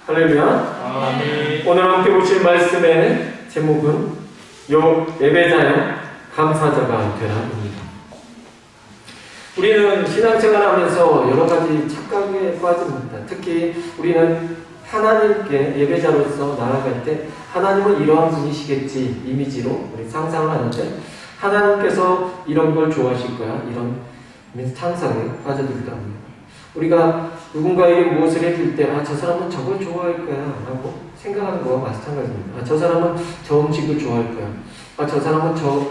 할렐루야. 아멘. 오늘 함께 보실 말씀의 제목은 예배자여 감사자가 되라입니다. 우리는 신앙생활하면서 여러 가지 착각에 빠집니다. 특히 우리는 하나님께 예배자로서 나아갈 때 하나님은 이러한 분이시겠지 이미지로 우리 상상을 하는데 하나님께서 이런 걸 좋아하실 거야 이런 상상에 빠져들기도 합니다. 우리가 누군가에게 무엇을 해줄 때 저 사람은 저걸 좋아할 거야 라고 생각하는 거와 마찬가지입니다. 저 사람은 저 음식을 좋아할 거야. 저 사람은 저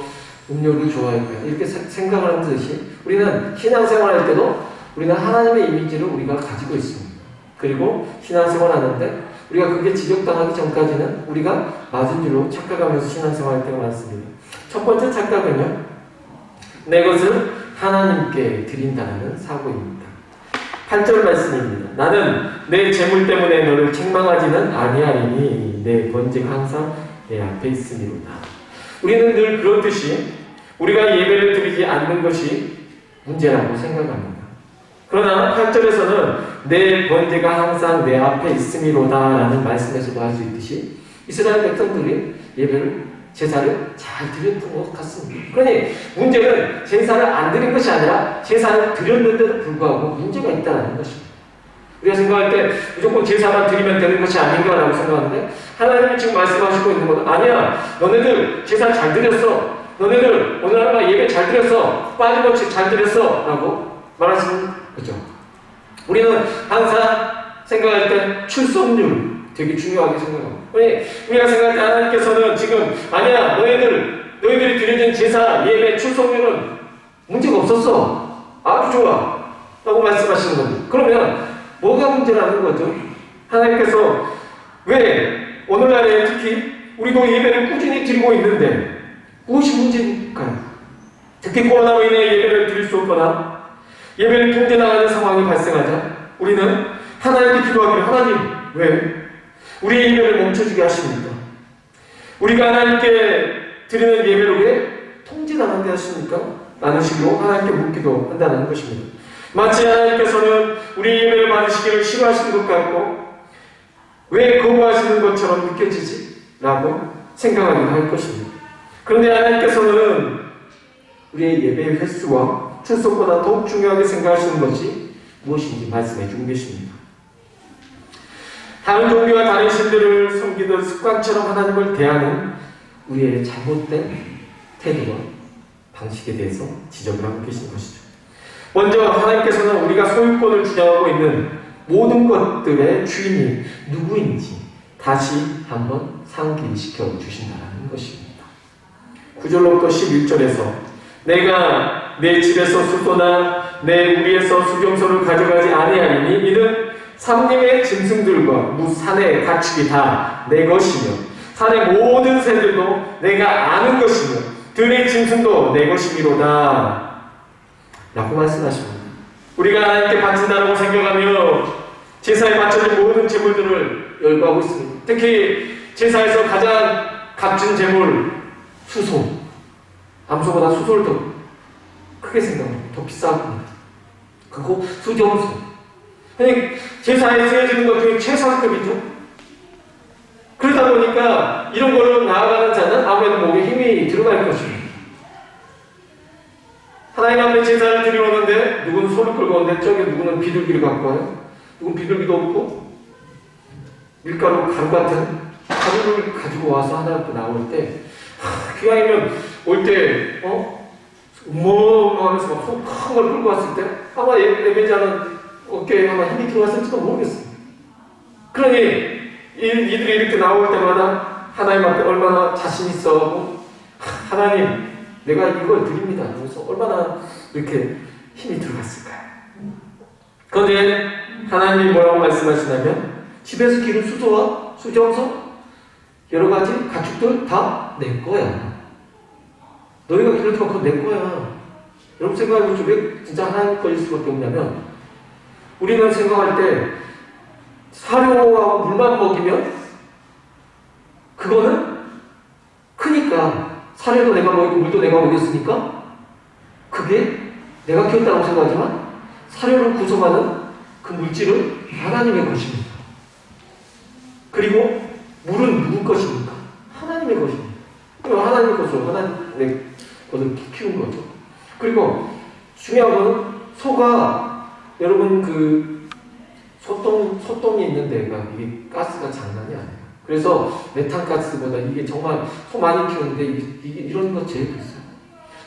음료를 좋아할 거야. 이렇게 생각을 하는 듯이 우리는 신앙생활 할 때도 우리는 하나님의 이미지를 우리가 가지고 있습니다. 그리고 신앙생활 하는데 우리가 그게 지적당하기 전까지는 우리가 맞은 줄로 착각하면서 신앙생활 할 때가 많습니다. 첫 번째 착각은요, 내 것을 하나님께 드린다는 사고입니다. 8절 말씀입니다. 나는 내 재물 때문에 너를 책망하지는 아니하리니 내 번제가 항상 내 앞에 있음이로다. 우리는 늘 그렇듯이 우리가 예배를 드리지 않는 것이 문제라고 생각합니다. 그러나 8절에서는 내 번제가 항상 내 앞에 있음이로다 라는 말씀에서도 알 수 있듯이 이스라엘 백성들이 제사를 잘 드렸던 것 같습니다. 그러니 문제는 제사를 안 드린 것이 아니라 제사를 드렸는데도 불구하고 문제가 있다는 것입니다. 우리가 생각할 때 무조건 제사만 드리면 되는 것이 아닌가라고 생각하는데 하나님이 지금 말씀하시고 있는 것은 아니야. 너네들 제사 잘 드렸어. 너네들 오늘 하루가 예배 잘 드렸어. 빠짐없이 잘 드렸어. 라고 말하시는 거죠. 우리는 항상 생각할 때 출석률 되게 중요하게 생각합니다. 우리가 생각할 때 하나님께서는 지금 아니야 너희들이 드려진 제사 예배 출석률은 문제가 없었어. 아주 좋아 라고 말씀하시는 겁니다. 그러면 뭐가 문제라는 거죠? 하나님께서 왜 오늘날에 특히 우리도 예배를 꾸준히 드리고 있는데 무엇이 문제일까요? 특히 코로나로 인해 예배를 드릴 수 없거나 예배를 통제나가는 상황이 발생하자 우리는 하나님께 기도하기를 하나님 왜 우리의 예배를 멈춰주게 하십니까? 우리가 하나님께 드리는 예배를 왜 통제나가게 하십니까? 라는 식으로 하나님께 묻기도 한다는 것입니다. 마치 하나님께서는 우리 예배를 받으시기를 싫어하시는 것 같고 왜 거부하시는 것처럼 느껴지지? 라고 생각하기도 할 것입니다. 그런데 하나님께서는 우리의 예배의 횟수와 출석보다 더욱 중요하게 생각하시는 것이 무엇인지 말씀해 주고 계십니다. 다른 종교와 다른 신들을 섬기던 습관처럼 하나님을 대하는 우리의 잘못된 태도와 방식에 대해서 지적을 하고 계신 것이죠. 먼저 하나님께서는 우리가 소유권을 주장하고 있는 모든 것들의 주인이 누구인지 다시 한번 상기시켜 주신다는 것입니다. 9절로부터 11절에서 내가 내 집에서 수소나 내 우리에서 수경소를 가져가지 아니하리니 이는 삼림의 짐승들과 산의 가축이 다 내 것이며 산의 모든 새들도 내가 아는 것이며 들의 짐승도 내 것이미로다 라고 말씀하십니다. 우리가 하나님께 바친다라고 생각하며 제사에 바쳐진 모든 제물들을 열거하고 있습니다. 특히 제사에서 가장 값진 제물 수소, 암소보다 수소를 더 크게 생각합니다. 더 비쌉니다. 그리고 수정소, 제사에 쓰여지는 것 중에 최상급이죠. 그러다 보니까 이런 걸로 나아가는 자는 아무래도 몸에 힘이 들어갈 것입니다. 하나님 앞에 제사를 드리러 오는데 누구는 소를 끌고 오는데 저기 누구는 비둘기를 갖고 와요. 누구는 비둘기도 없고 밀가루 가루 같은 가루를 가지고 와서 하나 앞에 나올 때 기왕이면 올 때 하면서 막 큰 걸 끌고 왔을 때 아마 예배자는 어깨에 아마 힘이 들어왔을지도 모르겠어요. 그러니 이들이 이렇게 나올 때마다 하나님 앞에 얼마나 자신 있어 하나님 내가 이걸 드립니다 하면서 얼마나 이렇게 힘이 들어갔을까요? 그런데 하나님이 뭐라고 말씀하시냐면 집에서 기른 수소와 수정소 여러 가지 가축들 다 내 거야. 너희가 기르지만 그건 내 거야. 여러분 생각해보시죠. 왜 진짜 하나님 거일 수밖에 없냐면 우리는 생각할 때 사료하고 물만 먹이면 그거는 크니까 사료도 내가 먹이고 물도 내가 먹였으니까 그게 내가 키웠다고 생각하지만 사료를 구성하는 그 물질은 하나님의 것입니다. 그리고 물은 누구 것입니까? 하나님의 것입니다. 하나님의 것으로 하나님의 것을 키운 거죠. 그리고 중요한 거는 소가 여러분 그 소똥이 있는 데가 이게 가스가 장난이 아니에요. 그래서 메탄가스보다 이게 정말 소 많이 키우는데 이게 이런 거 제일 비싸요.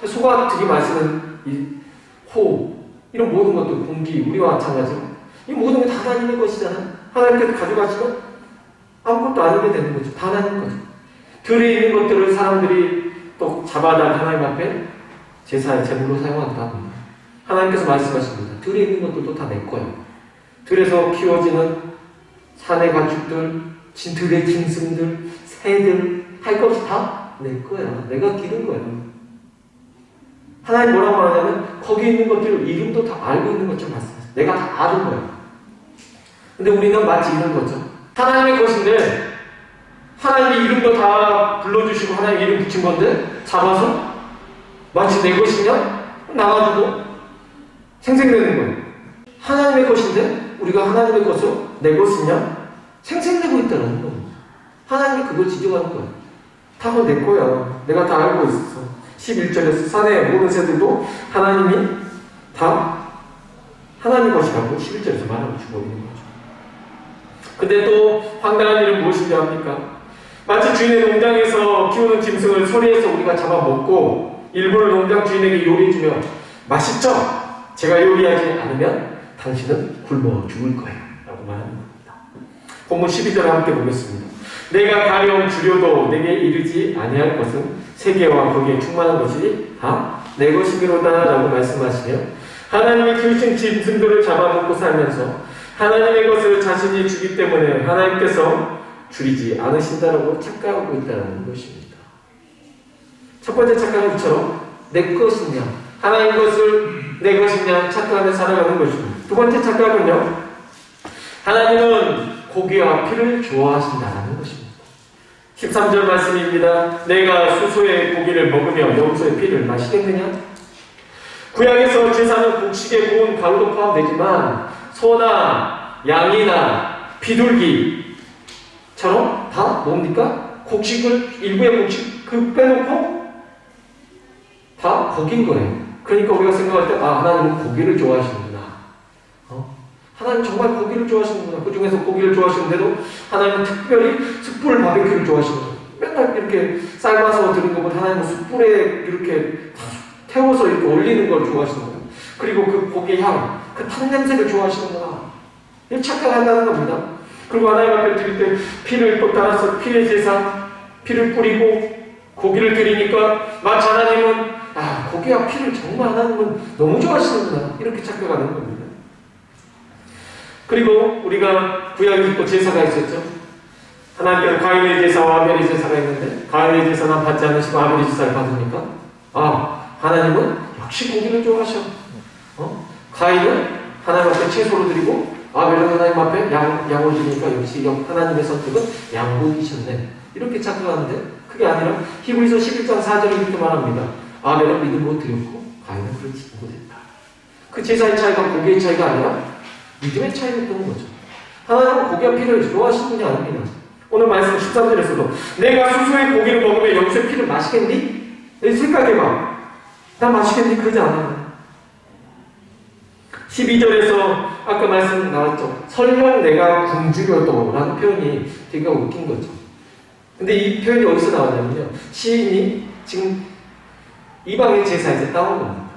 소가 들이마시는 이 호흡 이런 모든 것들 공기 우리와 마찬가지로 이 모든 게 다 하나님의 것이잖아요. 하나님께서 가져가시면 아무것도 아니게 되는 거죠. 다 하나님 거죠. 들에 있는 것들을 사람들이 또 잡아다 하나님 앞에 제사의 제물로 사용한다 합니다. 하나님께서 말씀하십니다. 들에 있는 것들도 다 내 거예요. 들에서 키워지는 산의 가축들, 들의 짐승들, 새들 할 것 없이 다 내 거야. 내가 기른 거야. 하나님 뭐라고 말하냐면 거기 있는 것들 이름도 다 알고 있는 것처럼 말씀하세요. 내가 다 아는 거야. 근데 우리는 마치 이런 거죠. 하나님의 것인데 하나님의 이름도 다 불러주시고 하나님 이름 붙인 건데 잡아서 마치 내 것이냐? 나가지고 생생내는 거예요. 하나님의 것인데 우리가 하나님의 것을 내 것이냐? 생생내고 있다는 겁니다. 하나님이 그걸 지정하는 거예요. 다 그건 내 거야. 내가 다 알고 있어. 11절에서 산의 모든 새들도 하나님이 다 하나님 것이라고 11절에서 말하고 주고 있는 거죠. 근데 또 황당한 일은 무엇인지 압니까? 마치 주인의 농장에서 키우는 짐승을 소리에서 우리가 잡아먹고 일부를 농장 주인에게 요리해주며 맛있죠? 제가 요리하지 않으면 당신은 굶어 죽을 거예요 라고 말하는 겁니다. 본문 12절을 함께 보겠습니다. 내가 가령 주려도 내게 이르지 아니할 것은 세계와 거기에 충만한 것이 다 내 것이미로다 라고 말씀하시며 하나님이 키우신 짐승들을 잡아먹고 살면서 하나님의 것을 자신이 주기 때문에 하나님께서 줄이지 않으신다라고 착각하고 있다는 것입니다. 첫 번째 착각은 이처럼 내 것이냐 하나님 것을 내 것이냐 착각하며 살아가는 것입니다. 두 번째 착각은요 하나님은 고기와 피를 좋아하신다는 것입니다. 13절 말씀입니다. 내가 수소의 고기를 먹으며 염소의 피를 마시겠느냐? 구약에서 제사는 곡식에 구운 가루도 포함되지만 소나 양이나 비둘기처럼 다 뭡니까? 곡식을 일부의 곡식 빼놓고 다 고기인 거예요. 그러니까 우리가 생각할 때 하나님은 고기를 좋아하시는구나. 하나님 정말 고기를 좋아하시는구나. 그 중에서 고기를 좋아하시는데도 하나님은 특별히 숯불 바베큐를 좋아하시는 거예요. 맨날 이렇게 삶아서 드는 것보다 하나님은 숯불에 이렇게 태워서 이렇게 올리는 걸 좋아하시는 거예요. 그리고 그 고기의 향, 그 탄 냄새를 좋아하시는구나. 이거 착각한다는 겁니다. 그리고 하나님 앞에 드릴 때 피를 또 따라서 피의 제사, 피를 뿌리고 고기를 드리니까 마치 하나님은 고기와 피를 정말 하나님은 너무 좋아하시는구나. 이렇게 착각하는 겁니다. 그리고 우리가 구약에 또 제사가 있었죠. 하나님께서 가인의 제사와 아벨의 제사가 있는데 가인의 제사는 받지 않으시고 아벨의 제사를 받으니까 하나님은 역시 고기를 좋아하셔. 가인은 하나님 앞에 채소로 드리고 아벨은 하나님 앞에 양을 드리니까 역시 하나님의 선택은 양고기셨네. 이렇게 착각하는데 그게 아니라 히브리서 11장 4절에 이렇게 말합니다. 아벨은 믿음으로 드렸고 가인은 그렇지 못했다. 그 제사의 차이가 고기의 차이가 아니라 믿음의 차이였던 거죠. 하나님은 고기와 피를 좋아하시는 분이 아닙니다. 오늘 말씀 13절에서도 내가 수소의 고기를 먹으면 염소의 피를 마시겠니? 내 생각해봐. 나 마시겠니? 그러지 않아요. 12절에서 아까 말씀 나왔죠. 설령 내가 굶주려도 라는 표현이 되게 웃긴 거죠. 근데 이 표현이 어디서 나왔냐면요. 시인이 지금 이방의 제사에서 따온 겁니다.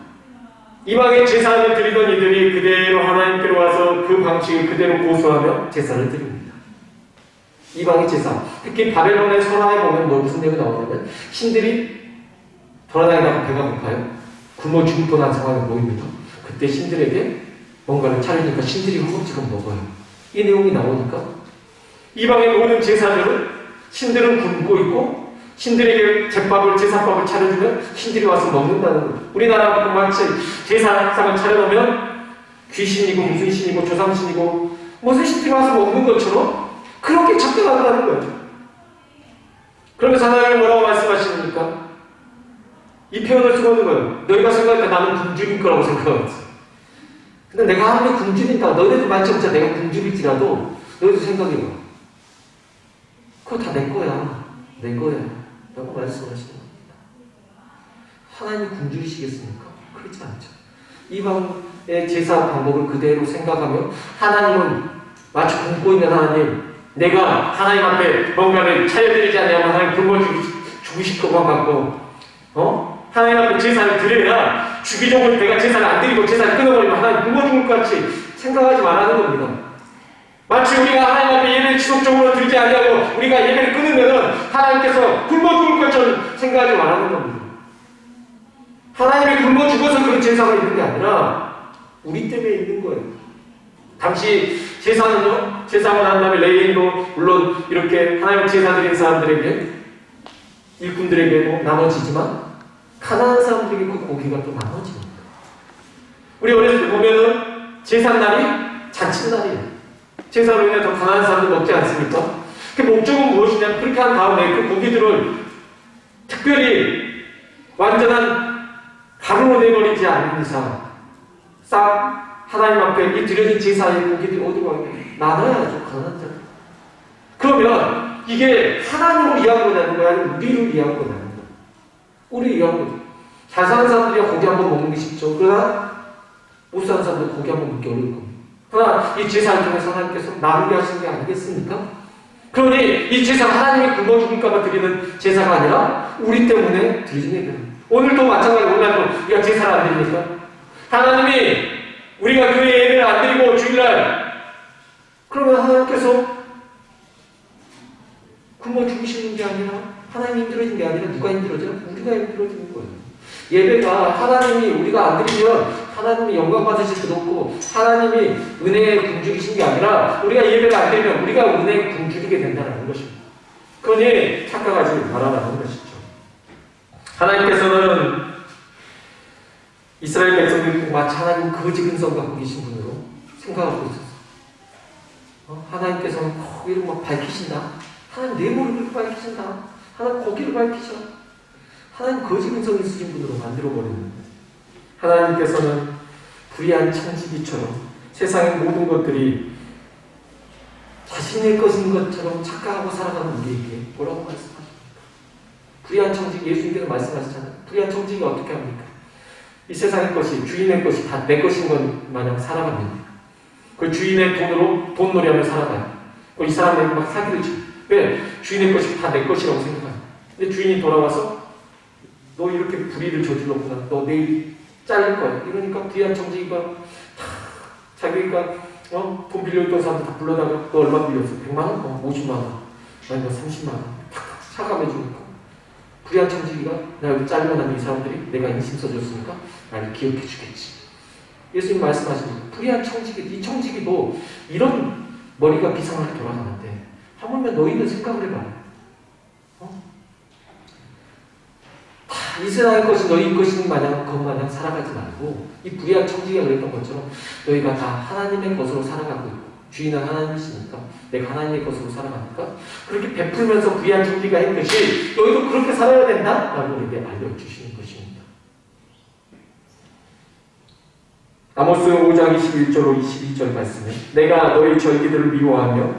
이방의 제사를 드리던 이들이 그대로 하나님께로 와서 그 방식을 그대로 고수하며 제사를 드립니다. 이방의 제사. 특히 바벨론의 설화에 보면 무슨 내용이 나오냐면 신들이 돌아다니다가 배가 고파요. 굶어 죽을 뻔한 상황이 보입니다. 그때 신들에게 뭔가를 차리니까 신들이 허겁지겁 먹어요. 이 내용이 나오니까 이방의 모든 제사들은 신들은 굶고 있고 신들에게 제사밥을 차려주면 신들이 와서 먹는다는 거예요. 우리나라 마치 제사상을 차려놓으면 귀신이고 무슨 신이고 조상신이고 무슨 신들이 와서 먹는 것처럼 그렇게 착각한다는 거예요. 그러면서 하나님은 뭐라고 말씀하십니까? 이 표현을 쓰고 있는 거예요. 너희가 생각할 때 나는 굶주릴 거라고 생각하지. 근데 내가 아무리 굶주린다. 너희들도 마치 내가 굶주릴지라도 너희도 생각해봐. 그거 다 내 거야. 내 거야. 라고 말씀하시는 겁니다. 하나님이 굶주리시겠습니까? 그렇지 않죠. 이방의 제사 방법을 그대로 생각하며 하나님은 마치 굶고 있는 하나님, 내가 하나님 앞에 뭔가를 차려드리지 않으면 하나님 굶어 죽으실 것만 같고, 하나님 앞에 제사를 드려야 주기적으로 내가 제사를 안 드리고 제사를 끊어버리면 하나님 굶어 죽을 것 같이 생각하지 말라는 겁니다. 마치 우리가 하나님 앞에 예배를 지속적으로 드리지 않냐고 우리가 예배를 끊으면 하나님께서 굶어 죽을 것처럼 생각하지 말라는 겁니다. 하나님이 굶어 죽어서 그런 제사가 있는 게 아니라 우리 때문에 있는 거예요. 당시 제사는요, 제사가 난 다음에 레위인도 물론 이렇게 하나님 제사 드린 사람들에게, 일꾼들에게도 나눠지지만 가난한 사람들에게 그 고기가 또 나눠집니다. 우리 어렸을 때 보면은 제삿날이 잔칫날이에요. 제사로 인해 더 가난한 사람들 먹지 않습니까? 그 목적은 무엇이냐? 그렇게 한 다음에 그 고기들을 특별히 완전한 가루로 내버리지 않는 이상 싹 하나님 앞에 이 드려진 제사의 고기들이 어디로 가게 나눠야죠. 가난한 자들. 그러면 이게 하나님을 위한 거냐는 거야? 아니면 우리를 위한 거냐는 거야? 우리를 위한 거죠. 잘 사는 사람들이 고기 한번 먹는 게 쉽죠. 그러나 못 사는 사람들 고기 한번 먹기 어려울 겁니다. 그러나 이 제사를 통해서 하나님께서 나누게 하신 게 아니겠습니까? 그러니 이 제사가 하나님이 굶어 죽을까봐 드리는 제사가 아니라 우리 때문에 드리는 예배입니다. 오늘도 마찬가지로 오늘도 우리가 제사를 안 드립니까? 하나님이 우리가 교회 예배를 안 드리고 주일날 그러면 하나님께서 굶어 죽으시는 게 아니라 하나님이 힘들어진 게 아니라 누가 힘들어져요? 우리가 힘들어지는 거예요. 예배가 하나님이 우리가 안 드리면 하나님이 영광 받으실 수도 없고 하나님이 은혜에 굶주리신 게 아니라 우리가 예배가 안 되면 우리가 은혜에 굶주리게 된다는 것입니다. 그러니 착각하지 말아라는 것이죠. 하나님께서는 이스라엘 백성들이 마치 하나님 거지 근성 갖고 계신 분으로 생각하고 있었어요. 하나님께서는 거기를 막 밝히신다. 하나님 내 모습을 밝히신다. 하나님 거기를 밝히셔. 하나님 거지 근성 있으신 분으로 만들어버리는 거예요. 하나님께서는 불의한 창시기처럼 세상의 모든 것들이 자신의 것인 것처럼 착각하고 살아가는 우리에게 뭐라고 말씀하십니까? 불의한 청지기, 예수님께서 말씀하시잖아요. 불의한 청지기가 어떻게 합니까? 이 세상의 것이, 주인의 것이 다 내 것인 것 마냥 살아갑니다. 그 주인의 돈으로 돈놀이하며 살아가요. 이 사람들이 막 사기를 쳐요. 왜? 주인의 것이 다 내 것이라고 생각해요. 근데 주인이 돌아와서 너 이렇게 불의를 저질렀구나. 너 내일 잘릴 거야. 이러니까 불의한 청지기가 자기가 돈 빌려줬던 사람들 다 불러다가 너 얼마 빌렸어? 100만 원? 50만 원. 아니 너 30만 원. 차감해주니까 불의한 청지기가 나 여기 잘려나면 이 사람들이 내가 인심 써줬으니까 나를 기억해 주겠지. 예수님 말씀하십니다. 불의한 청지기, 이 청지기도 이런 머리가 비상하게 돌아가는데 하물며 너희는 생각을 해봐. 이 세상의 것이 너희 것인 마냥 것마냥 살아가지 말고 이 불의한 청지기가 그랬던 것처럼 너희가 다 하나님의 것으로 살아가고 있고 주인은 하나님이시니까 내가 하나님의 것으로 살아가니까 그렇게 베풀면서 불의한 청지기가 했듯이 너희도 그렇게 살아야 된다? 라고 우리에게 알려주시는 것입니다. 아모스 5장 21절로 22절 말씀에 내가 너희 절기들을 미워하며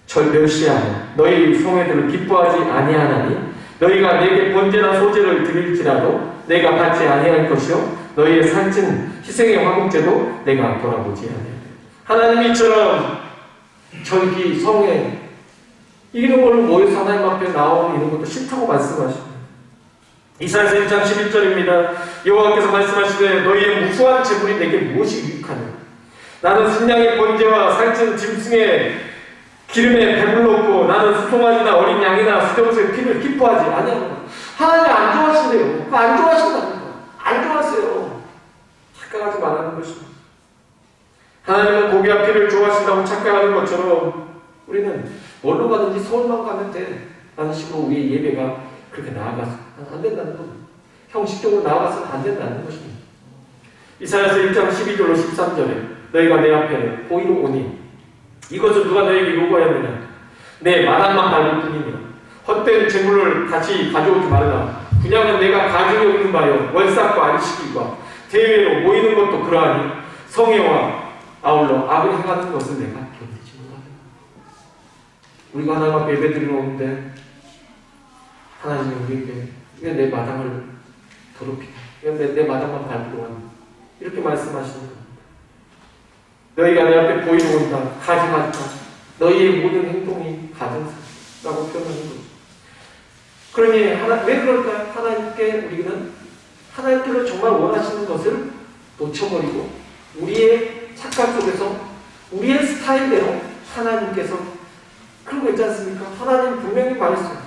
절 멸시하며 너희 성회들을 기뻐하지 아니하나니 너희가 내게 번제나 소제를 드릴지라도 내가 받지 아니할 것이요 너희의 살찐 희생의 화목제도 내가 돌아보지 아니하리라. 하나님이 이처럼 절기, 성회 이런 걸로 모여서 하나님 앞에 나오는 이런 것도 싫다고 말씀하십니다. 이사야서 1장 11절입니다. 여호와께서 말씀하시되 너희의 무수한 재물이 내게 무엇이 유익하냐? 나는 순양의 번제와 살찐 짐승의 기름에 배불렀고 나는 수송아지나 어린 양이나 수정새의 피를 기뻐하지 아니하노라. 하나님이 안 좋아하신대요. 그거 안 좋아하신다는 거예요. 안 좋아하세요. 착각하지 말라는 것입니다. 하나님은 고기와 피를 좋아하신다고 착각하는 것처럼 우리는 뭘로 가든지 서울만 가면 돼 라는 식으로 우리의 예배가 그렇게 나아가서 안 된다는 겁니다. 형식적으로 나아가서는 안 된다는 것입니다. 이사야서 1장 12절로 13절에 너희가 내 앞에 보이러 오니 이것을 누가 너에게 요구하였느냐? 내 마당만 밟을 뿐이며 헛된 재물을 다시 가져오지 말라. 분양은 내가 가지고 있는 바요 월삭과 안식일과 대회로 모이는 것도 그러하니 성회와 아울러 악을 행하는 것을 내가 견디지 못하겠다. 우리가 하나님 앞에 예배드리러 오는데 하나님이 우리에게 왜 내 마당을 더럽히냐, 왜 내 마당만 밟고 왔냐, 이렇게 말씀하시는 겁니다. 너희가 내 앞에 보이러 온다, 가지 말자. 너희의 모든 행동이 가증사라고 표현하는 거죠. 그러니 왜 그럴까요? 하나님께로 정말 원하시는 것을 놓쳐버리고 우리의 착각 속에서 우리의 스타일대로 하나님께서 그러고 있지 않습니까? 하나님 분명히 말했어요.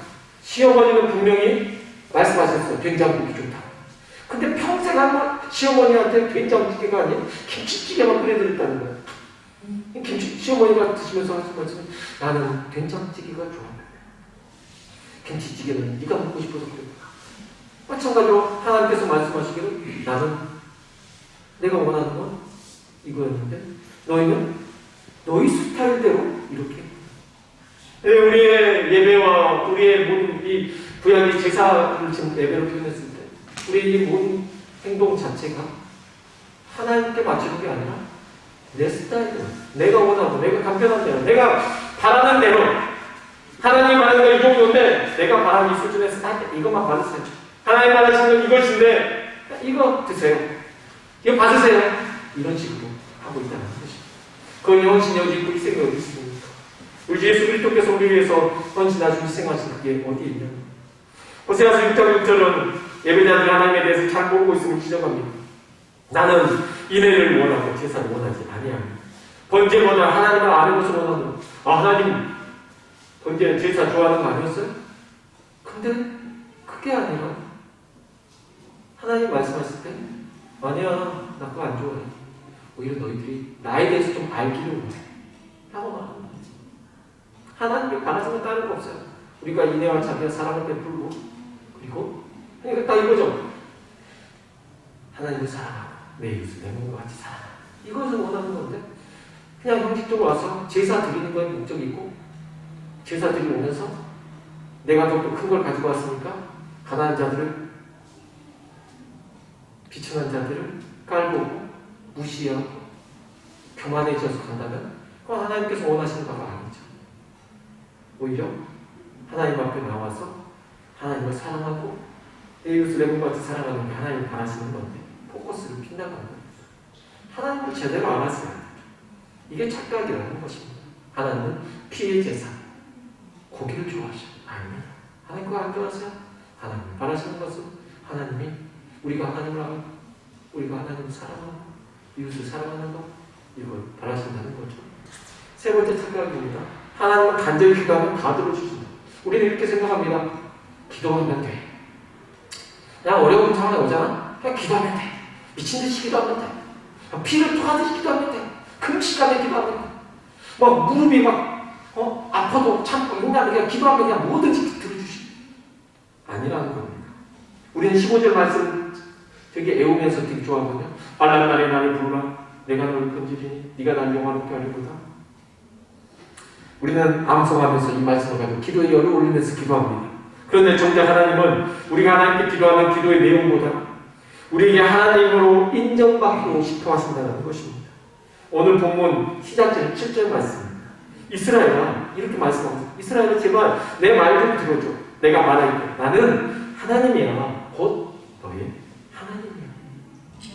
시어머니는 분명히 말씀하셨어요. 된장국이 좋다. 근데 평생 시어머니한테 된장찌개가 아닌 김치찌개만 끓여드렸다는 거예요. 시어머니가 드시면서 하신 말씀은 나는 된장찌개가 좋아. 김치찌개는 네가 먹고 싶어서 그래. 마찬가지로 하나님께서 말씀하시기를 나는 내가 원하는 건 이거였는데 너희는 너희 스타일대로 이렇게 우리의 예배와 우리의 모든 이 구약의 제사를 지금 예배로 표현했을 때 우리의 이 모든 행동 자체가 하나님께 맞추는 게 아니라 내 스타일대로 내가 원하고 내가 간편한 대로 내가 바라는 대로 하나님 말하는 거 이 정도인데 내가 바라는 이 수준의 스타일 이것만 받으세요. 하나님 말하시는 건 이것인데 이거 드세요. 이거 받으세요. 이런 식으로 하고 있다는 것입니다. 그 헌신이 어디 있고 희생이 어디 있습니까? 우리 예수 그리스도께서 우리 위해서 헌신하시고 희생하신 그게 어디에 있냐? 호세아서 6장 6절은 예배자들이 하나님에 대해서 잘 모르고 있음을 지적합니다. 나는 인애를 원하고 제사를 원하지 아니하며 번제보다 하나님을 아는 것을 원하노. 하나님 번제 제사 좋아하는 거 아니었어요? 근데 그게 아니라 하나님 말씀하실 때 아니야 나 그거 안 좋아해. 오히려 너희들이 나에 대해서 좀 알기를 원해 라고 말합니다. 하나님이 바라시는 다른 거 없어요. 우리가 인애와 자비와 사랑을 베풀고 그리고 그러니까 딱 이거죠. 하나님을 사랑하고 내 이웃을 내 몸과 같이 사랑하고 이것을 원하는 건데 그냥 형식적으로 와서 제사 드리는 거에 목적이 있고 제사 드리고 오면서 내가 더 큰 걸 가지고 왔으니까 가난한 자들을 비천한 자들을 깔보고 무시하고 교만해져서 간다면 그건 하나님께서 원하시는 바가 아니죠. 오히려 하나님 앞에 나와서 하나님을 사랑하고 내 이웃을 내 몸과 같이 사랑하는 게 하나님이 바라시는 건데 포커스를 핀다고 합니다. 하나님을 제대로 알았어요. 이게 착각이라는 것입니다. 하나님은 피의 제사, 고기를 좋아하셔. 아닙니다. 하나님 그거 안 좋아하세요? 하나님이 바라시는 것은 하나님이 우리가 하나님을 알고 우리가 하나님을 사랑하고 이웃을 사랑하는 것 이걸 바라신다는 거죠. 세 번째 착각입니다. 하나님은 간절히 기도하면 다 들어주신다. 우리는 이렇게 생각합니다. 기도하면 돼. 그냥 어려운 상황이 오잖아? 그냥 기도하면 돼. 미친 듯이 기도하면 돼. 피를 토하듯이 기도하면 돼. 금식하며 기도하면 돼. 막 무릎이 아파도 참고 인간이 그냥 기도하면 그냥 뭐든지 들어주시. 아니라는 겁니다. 우리는 15절 말씀 되게 애우면서 되게 좋아하거든요. 빨라는 날에 나를 부르라. 내가 너를 건지리니 네가 날 영화롭게 하려거든. 우리는 암송하면서 이 말씀을 가지고 기도의 열을 올리면서 기도합니다. 그런데 정작 하나님은 우리가 하나님께 기도하는 기도의 내용보다 우리에게 하나님으로 인정받고 싶어 하신다는 것입니다. 오늘 본문 시작절 7절 말씀입니다. 이스라엘아 이렇게 말씀합니다. 이스라엘아 제발 내 말 좀 들어줘. 내가 말할게. 나는 하나님이야. 곧 너의 하나님이야.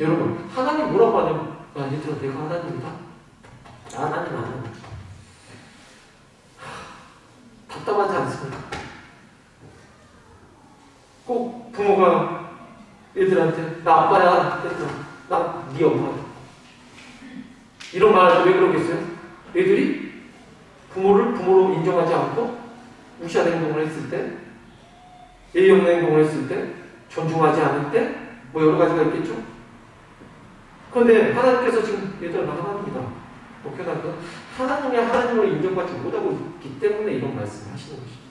여러분 하나님 뭐라고 하냐면 얘들아 내가 하나님이다. 하나님 답답하지 않습니까? 꼭 부모가 애들한테 나 아빠야 얘들아 나 네 엄마야 이런 말을 왜 그러겠어요? 애들이 부모를 부모로 인정하지 않고 무시하는 행동을 했을 때 예의 없는 행동을 했을 때 존중하지 않을 때 뭐 여러 가지가 있겠죠? 그런데 하나님께서 지금 얘들아 나 하나님이다 목표하니까 하나님이 하나님으로 인정받지 못하고 있기 때문에 이런 말씀을 하시는 것입니다.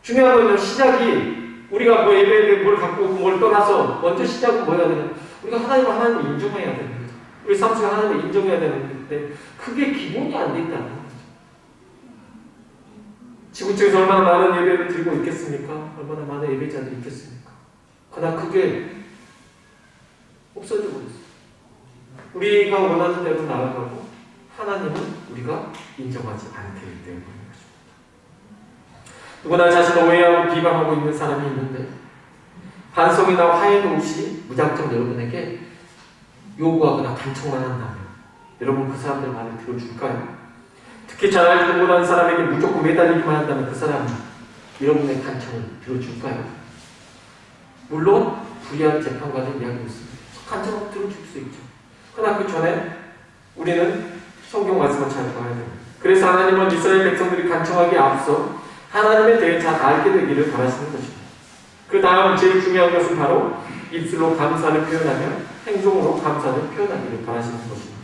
중요한 건 시작이 우리가 뭐 예배에 뭘 갖고 뭘 떠나서 먼저 시작은 뭐 해야 되냐 우리가 하나님을 인정해야 되는 거죠. 우리 삶 속에 하나님을 인정해야 되는데 그게 기본이 안 돼 있다는 거죠. 지구촌에서 얼마나 많은 예배를 드리고 있겠습니까? 얼마나 많은 예배자들이 있겠습니까? 그러나 그게 없어져 버렸어요. 우리가 원하는 대로 나아가고 하나님은 우리가 인정하지 않기 때문인 것입니다. 누구나 자신을 오해하고 비방하고 있는 사람이 있는데 반성이나 화해도 없이 무작정 여러분에게 요구하거나 간청만 한다면 여러분 그 사람들 말을 들어줄까요? 특히 잘 알지 못하는 사람에게 무조건 매달리기만 한다면 그 사람이 여러분의 간청을 들어줄까요? 물론 불의한 재판관의 이야기도 있습니다. 간청을 들어줄 수 있죠. 그러나 그 전에 우리는 성경 말씀을 잘 봐야 됩니다. 그래서 하나님은 이스라엘 백성들이 간청하기에 앞서 하나님에 대해 잘 알게 되기를 바라시는 것입니다. 그 다음 제일 중요한 것은 바로 입술로 감사를 표현하며 행동으로 감사를 표현하기를 바라시는 것입니다.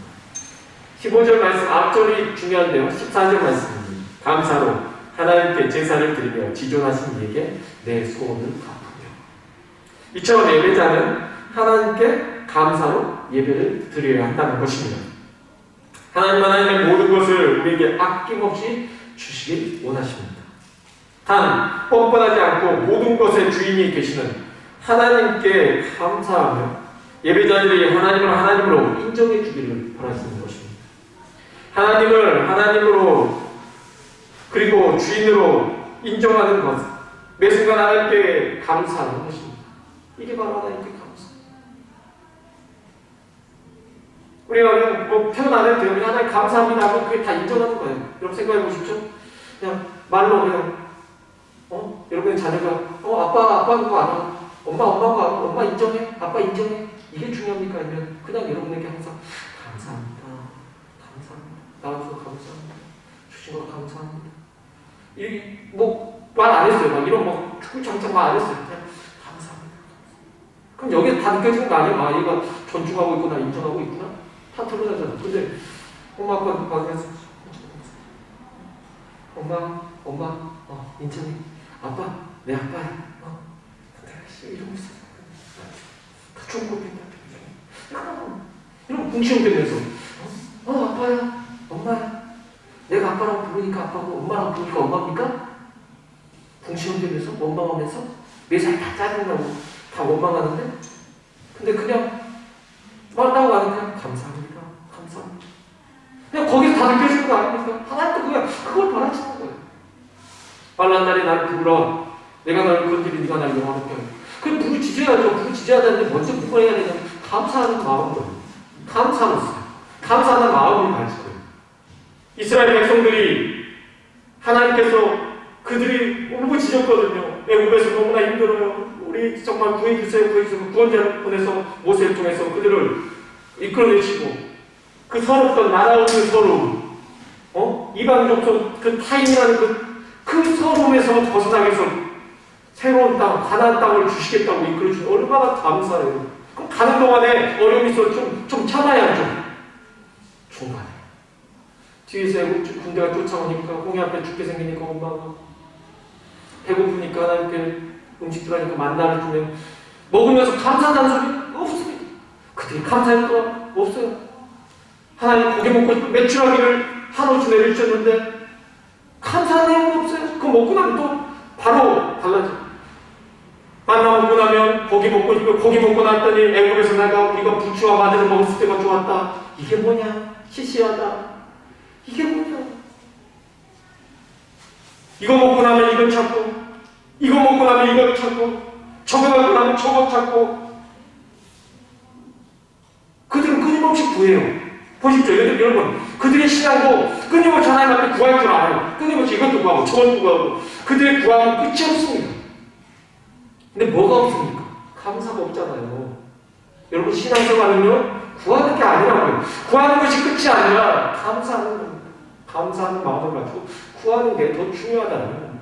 15절 말씀 앞절이 중요한데요. 14절 말씀입니다. 감사로 하나님께 제사를 드리며 지존하신 이에게 내 소원을 갚으며. 이처럼 예배자는 하나님께 감사로 예배를 드려야 한다는 것입니다. 하나님의 모든 것을 우리에게 아낌없이 주시길 원하십니다. 단 뻔뻔하지 않고 모든 것의 주인이 계시는 하나님께 감사하며 예배자들이 하나님을 하나님으로 인정해 주기를 바라시는 것입니다. 하나님을 하나님으로 그리고 주인으로 인정하는 것, 매 순간 하나님께 감사하는 것입니다. 이게 바로 하나님께 감사. 우리가 그냥 표현 안 해도 돼요. 그냥 하나님 감사합니다 하면 그게 다 인정하는 거예요. 여러분 생각해 보십시오. 그냥 말로 그냥 여러분의 자녀가 아빠 그거 알아. 엄마 인정해. 아빠 인정해. 이게 중요합니까? 아니면 그냥 여러분에게 항상 감사합니다. 나와주셔서 감사합니다. 주신 거 감사합니다. 말 안 했어요. 막 이런 축구장창 말 안 했어요. 그냥 감사합니다. 그럼 여기에 다 느껴지는 거 아니에요? 얘가 존중하고 있구나, 인정하고 있구나. 다 드러나잖아. 근데 엄마 아빠 막 해서 엄마 인정해. 아빠 내 아빠야. 이러고 있어. 다 좋은 겁니다. 이런 궁시렁 되면서 아빠야. 엄마야. 내가 아빠라고 부르니까 아빠고 엄마라고 부르니까 엄마입니까? 궁시렁대면서 원망하면서 매사에 다 짜증나고 다 원망하는데 근데 그냥 말하고 하니까 감사합니다. 그냥 거기서 다 느껴지는 거 아닙니까? 하나님도 그냥 그걸 바라시는 거예요. 빨란 날에 날 부르라. 내가 너를 건드리 네가 날 영화롭게 하고 그럼 부르짖어야죠. 부르짖어야되는데 먼저 뭘 해야 되냐면 감사하는 마음으로 감사로서 감사하는 마음을 가질 거예요. 이스라엘 백성들이 하나님께서 그들이 울부짖었거든요. 애굽에서 너무나 힘들어요. 우리 정말 구해주세요. 구원자를 보내서 모세를 통해서 그들을 이끌어내시고 그 서럽던 날아오는 서러움, 이방족 그 타임이라는 그 서러움에서 벗어나기 위해서 새로운 땅, 가나안 땅을 주시겠다고 이끌어주시면 얼마나 감사해요. 그럼 가는 동안에 어려움이 있어 좀 참아야죠. 중간에 뒤에서 군대가 쫓아오니까 홍해 앞에 죽게 생기니까 엄마가 배고프니까 하나님께 음식 들어가니까 만나를 주면 먹으면서 감사하다는 소리 없습니다. 그들이 감사할 거 없어요. 하나님 고기 먹고 매출하기를 한없이 내려주셨는데 감사하는 내용도 없어요. 그거 먹고 나면 또 바로 달라져. 만나 먹고 나면 고기 먹고 싶고 고기 먹고 났더니 애굽에서 내가 우리가 부추와 마늘을 먹었을 때가 좋았다. 이게 뭐냐? 시시하다. 이게 뭐냐? 이거 먹고 나면 이걸 찾고 이거 먹고 나면 이걸 찾고 저거 먹고 나면 저거 찾고 그들은 끊임없이 구해요. 보십시오. 여러분 그들의 신앙도 끊임없이 하나님 앞에 구할 줄 알아요. 끊임없이 이것도 구하고 저것도 구하고 그들의 구함은 끝이 없습니다. 근데 뭐가 없습니까? 감사가 없잖아요. 여러분 신앙생활은요 구하는 게 아니라고요. 구하는 것이 끝이 아니라 감사하는 겁니다. 감사하는 마음을 가지고 구하는 게 더 중요하다는 겁니다.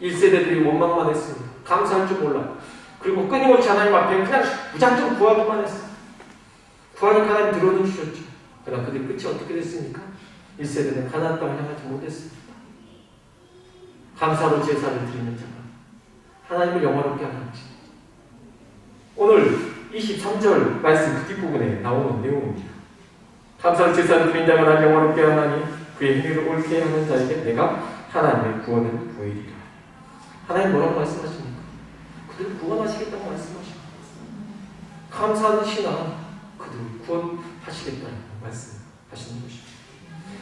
1세대들이 원망만 했습니다. 감사할 줄 몰라. 그리고 끊임없이 하나님 앞에 그냥 무작정 구하기만 했어요. 구하니까 하나님 들어는 주셨죠. 그러나 그들 끝이 어떻게 됐습니까? 1세대는 가나안 땅을 향하지 못했습니다. 감사로 제사를 드리는 자가 하나님을 영화롭게 하는지. 오늘 23절 말씀 그 뒷부분에 나오는 내용입니다. 감사로 제사를 드린 자가 나를 영화롭게 하나니 그의 행위를 옳게 하는 자에게 내가 하나님의 구원을 보이리라. 하나님 뭐라고 말씀하십니까? 그들을 구원하시겠다고 말씀하십니다. 감사하는 신앙 그들을 구원하시겠다는 말씀하시는 것입니다.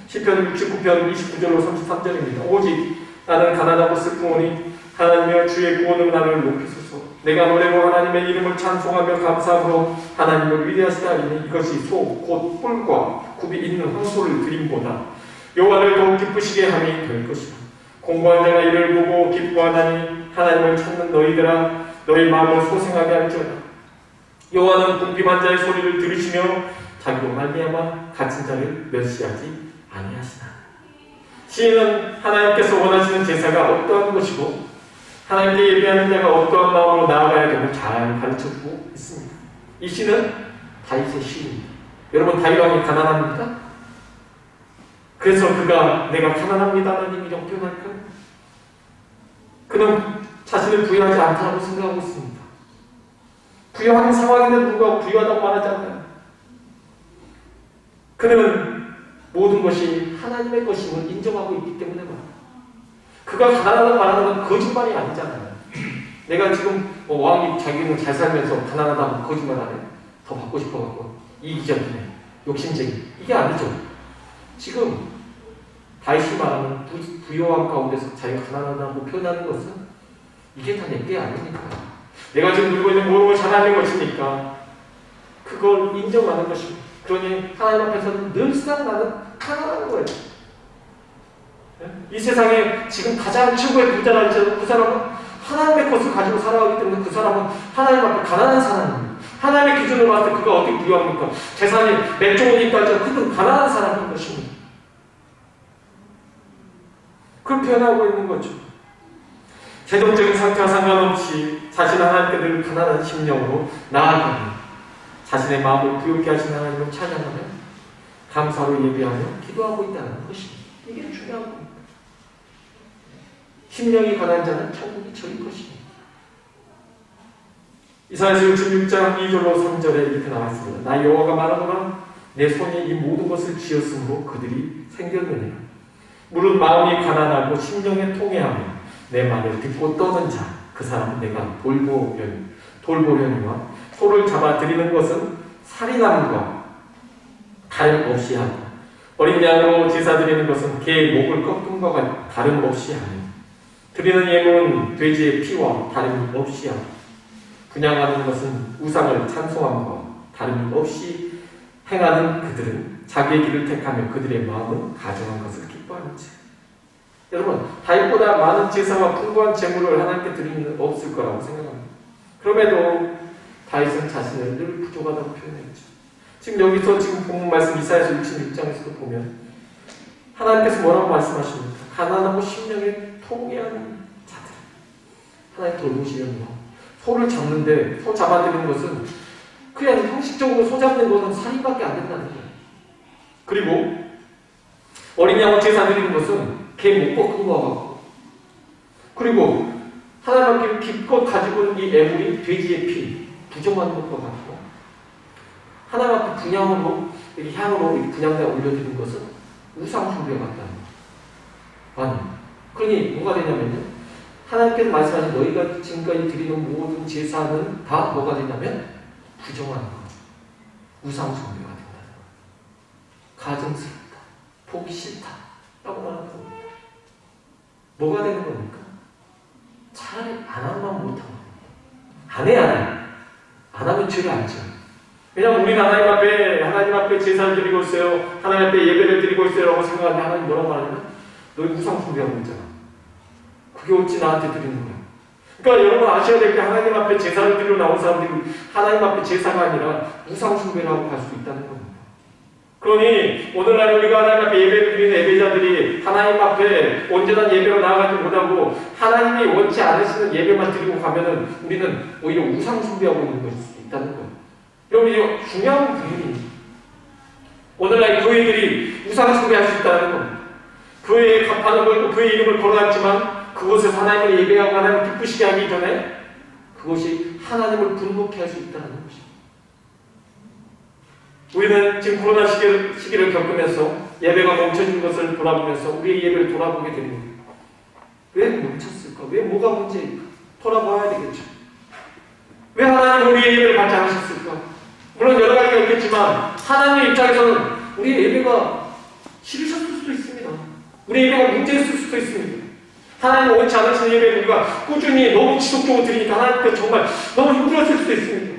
시편 69편 29절로 33절입니다. 오직 나는 가난하고 슬프오니 하나님여 주의 구원으로 나를 높이소서. 내가 노래로 하나님의 이름을 찬송하며 감사함으로 하나님을 위대하시다 하니 이것이 소 곧 뿔과 굽이 있는 황소를 드림보다 여호와를 더욱 기쁘시게 함이 될 것이다. 공고한 자가 이를 보고 기뻐하나니 하나님을 찾는 너희들아 너희 마음을 소생하게 할지어다. 여호와는 궁핍한 자의 소리를 들으시며 자기로 말미암아 갇힌 자를 멸시하지 아니하시나. 시인은 하나님께서 원하시는 제사가 어떠한 것이고 하나님께 예배하는 자가 어떠한 마음으로 나아가야 되고 잘 가르쳐주고 있습니다. 이 시는 다윗의 시입니다. 여러분, 다윗 왕이 가난합니까? 그래서 그가 내가 가난합니다라는 이렇게 표현할까요? 그는 자신을 부유하지 않다고 생각하고 있습니다. 부유한 상황인데도 불구하고 부유하다고 말하지 않아요. 그는 모든 것이 하나님의 것임을 인정하고 있기 때문에 말합니다. 그가 가난하다고 말하는 건 거짓말이 아니잖아요. 내가 지금 왕이 자기는 잘 살면서 가난하다고 거짓말하네. 더 받고 싶어갖고 이기적이네. 욕심쟁이. 이게 아니죠. 지금 다윗이 말하는 부요함 가운데서 자기가 가난하다고 표현하는 것은 이게 다 내 게 아니니까. 내가 지금 누리고 있는 모든 걸 잘하는 것이니까 그걸 인정하는 것입니다. 그러니 하나님 앞에서는 늘상 나는 가난한 거예요. 이 세상에 지금 가장 최고의 부자라 할지라도 그 사람은 하나님의 것을 가지고 살아가기 때문에 그 사람은 하나님 앞에 가난한 사람입니다. 하나님의 기준으로 봤을 때 그가 어떻게 부유합니까? 재산이 몇 조니까 그는 가난한 사람인 것입니다. 그걸 표현하고 있는 거죠. 재정적인 상태와 상관없이 자신 하나님께 늘 가난한 심령으로 나아가며 자신의 마음을 부유케 하신 하나님을 찬양하며 감사로 예배하며 기도하고 있다는 것입니다. 이게 중요한 겁니다. 심령이 가난한 자는 천국이 저희 것입니다. 이사야서 66장 2절로 3절에 이렇게 나왔습니다. 나 여호와가 말하노라 내 손이 이 모든 것을 지었으므로 그들이 생겼느니라. 무릇 마음이 가난하고 심령에 통해하며 내 말을 듣고 떠는 자 그 사람은 내가 돌보려니와 소를 잡아 드리는 것은 살인함과 다름없이 하고 어린 양으로 제사 드리는 것은 개의 목을 꺾음과 다름없이 하며 드리는 예물은 돼지의 피와 다름없이 하고 분향하는 것은 우상을 찬송함과 다름없이 행하는 그들은 자기의 길을 택하며 그들의 마음은 가정한 것을 기뻐하는지. 여러분, 다윗보다 많은 제사와 풍부한 제물을 하나님께 드리는 일은 없을 거라고 생각합니다. 그럼에도 다윗은 자신을 늘 부족하다고 표현했죠. 지금 여기서 지금 본문 말씀 이사야서 66장에서도 보면 하나님께서 뭐라고 말씀하십니까? 가난하고 심령에 통해하는 자들 하나님 돌보시려니와 소를 잡는데 소 잡아드리는 것은 그냥 형식적으로 소 잡는 것은 살인밖에 안 된다는 거예요. 그리고 어린 양을 제사 드리는 것은 개 못 꺾은 것 같고 그리고 하나님 앞에 기껏 가지고 있는 이 애물이 돼지의 피 부정한 것과 같고 하나님 앞에 분향으로 이렇게 향으로 이렇게 분향에 올려드리는 것은 우상 숭배와 같다는 거예요. 아니, 그러니 뭐가 되냐면요, 하나님께서 말씀하신 너희가 지금까지 드리는 모든 제사는 다 뭐가 되냐면 부정한 것, 우상 숭배가 된다는 거예요. 가증스럽다, 보기 싫다 라고 말하는 겁니다. 뭐가 되는 겁니까? 차라리 안 하면 못하고 안 해야 돼. 안 하면 죄를 안 져. 왜냐하면 우리는 하나님 앞에 제사를 드리고 있어요. 하나님 앞에 예배를 드리고 있어요 라고 생각하는데 하나님 뭐라고 말하냐면 너희 우상 숭배하고 있잖아. 그게 어찌 나한테 드리는 거야. 그러니까 여러분 아셔야 될 게 하나님 앞에 제사를 드리러 나온 사람들이 하나님 앞에 제사가 아니라 우상 숭배를 하고 갈 수 있다는 겁니다. 그러니 오늘날 우리가 하나님 앞에 예배를 드리는 예배자들이 하나님 앞에 온전한 예배로 나아가지 못하고 하나님이 원치 않으시는 예배만 드리고 가면은 우리는 오히려 우상 숭배하고 있는 것일 수 있다는 거예요. 여러분 이거 중요한 부분입니다. 오늘날 교회들이 우상 숭배할 수 있다는 겁니다. 교회에 간판을 걸고 교회 이름을 걸어놨지만 그곳에서 하나님을 예배하고 하나님을 기쁘시게 하기 전에 그것이 하나님을 분노케 할 수 있다는 것입니다. 우리는 지금 코로나 시기를 겪으면서 예배가 멈춰진 것을 돌아보면서 우리의 예배를 돌아보게 됩니다. 왜 멈췄을까? 왜 뭐가 문제일까? 돌아봐야 되겠죠. 왜 하나님 우리의 예배를 받지 않으셨을까? 물론 여러 가지가 있겠지만 하나님의 입장에서는 우리의 예배가 싫으셨을 수도 있습니다. 우리 예배가 문제였을 수도 있습니다. 하나님 원치 않으시는 예배를 우리가 꾸준히 너무 지속적으로 드리니까 하나님께 정말 너무 힘들었을 수도 있습니다.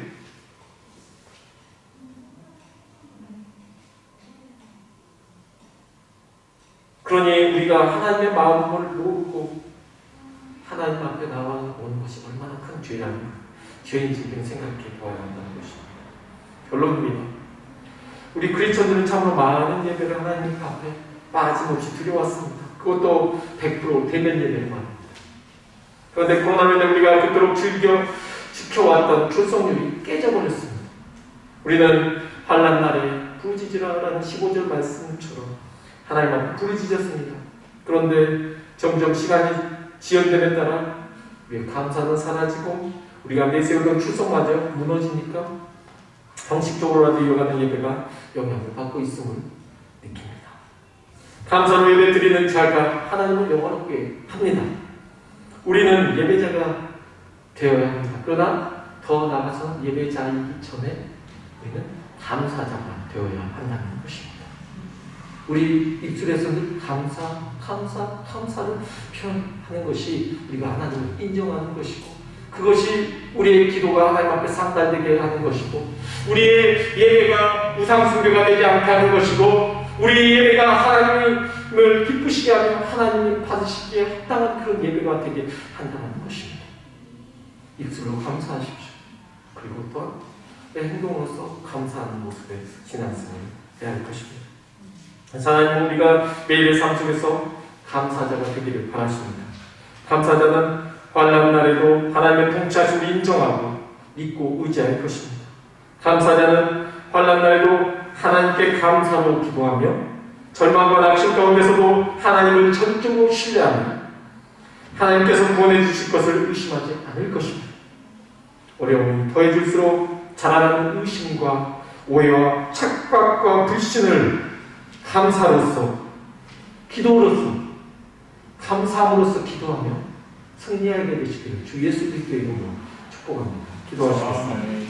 그러니 우리가 하나님의 마음을 모르고 하나님 앞에 나와오는 것이 얼마나 큰 죄인지 생각해 보아야 한다는 것입니다. 결론입니다. 우리 크리스천들은 참으로 많은 예배를 하나님 앞에 빠짐없이 드려왔습니다. 그것도 100% 대면 예배를 말합니다. 그런데 코로나로 인해 우리가 그토록 즐겨 지켜왔던 출석률이 깨져버렸습니다. 우리는 환난 날에 부르짖으라라는 15절 말씀처럼 하나님 앞에 부르짖었습니다. 그런데 점점 시간이 지연됨에 따라 우리의 감사는 사라지고 우리가 내세우던 출석마저 무너지니까 형식적으로라도 이어가는 예배가 영향을 받고 있음을 느낍니다. 감사로 예배 드리는 자가 하나님을 영원하게 합니다. 우리는 예배자가 되어야 합니다. 그러나 더 나아가서 예배자이기 전에 우리는 감사자가 되어야 한다는 것입니다. 우리 입술에서는 감사를 표현하는 것이 우리가 하나님을 인정하는 것이고 그것이 우리의 기도가 하나님 앞에 상달되게 하는 것이고 우리의 예배가 우상숭배가 되지 않게 하는 것이고 우리 예배가 하나님을 기쁘시게 하며 하나님이 받으시기에 합당한 그런 예배가 되게 한다는 것입니다. 입술로 감사하십시오. 그리고 또한 내 행동으로서 감사하는 모습의 신앙생활을 해야 할 것입니다. 하나님 우리가 매일의 삶 속에서 감사자가 되기를 바라십니다. 감사자는 환난 날에도 하나님의 통치하심을 인정하고 믿고 의지할 것입니다. 감사자는 환난 날에도 하나님께 감사로 기도하며 절망과 낙심 가운데서도 하나님을 전적으로 신뢰하며 하나님께서 구원해 주실 것을 의심하지 않을 것입니다. 어려움이 더해질수록 자라나는 의심과 오해와 착각과 불신을 감사로서 기도로서 감사함으로써 기도하며 승리하게 되시기를 주 예수 그리스도의 이름으로 축복합니다. 기도하시겠습니다.